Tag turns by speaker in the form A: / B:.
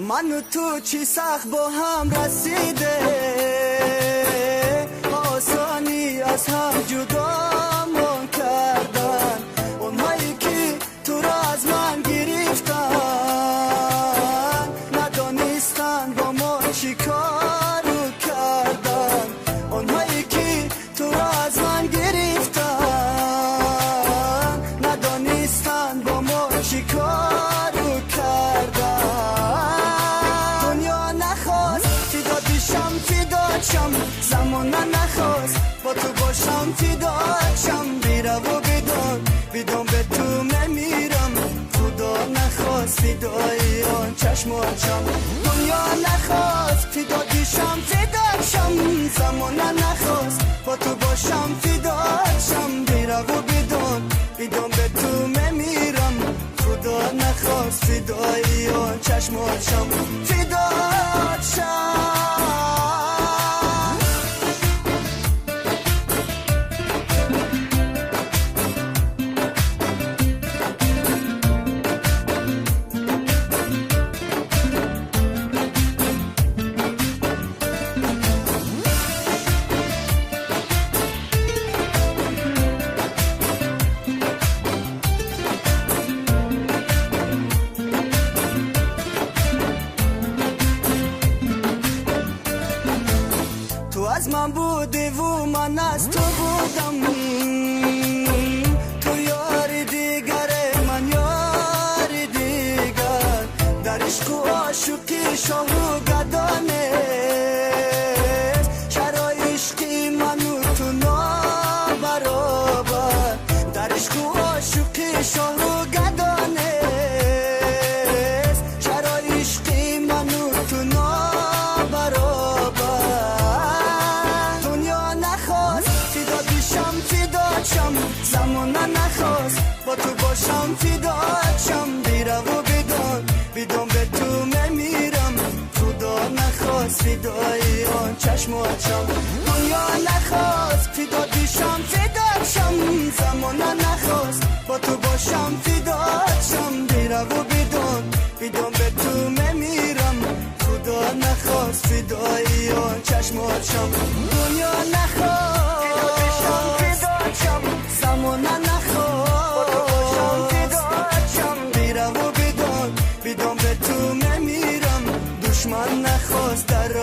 A: من و تو چی سخت با هم رسیده، آسانی از هم جدامون کردن. اونهایی که تو را از من گرفتن ندانستن با ما چی کارو کردن. اونهایی که تو را از من گرفتن ندانستن با ما چی کارو کردن. دنیا نخواست فداشم فداشم، زمان نخواست با تو باشم فداشم. بیره و بدون به تو نمیرم، خدا نخواست فدای آن چشماتم. دنیا نخواست فداشم فداشم، زمان نخواست با تو باشم فداشم. بیره و بدون به تو نمیرم، خدا نخواست فدای آن چشماتم فداشم. از من بودی و من از تو بودم، تو یار دیگره من یار دیگر. در عشق و عاشقی شاه و گدانه، شرای عشقی من و تو نابرابر. در عشق و عاشقی شاه و گدانه، شرای عشقی من و تو زمان نخواست با تو باشم فداشم. بیره و بدون به تو نمیرم، خدا نخواست فدای آن چشماتم. دنیا نخواست فداشم فداشم، زمان نخواست با تو باشم فداشم. بیره و بدون به تو نمیرم، خدا نخواست فدای آن چشماتم. دنیا نخواست فداشم فداشم، زمان نخواست باشم فداشم. بیره و بدون به تو نمیرم، دشمن نخواست در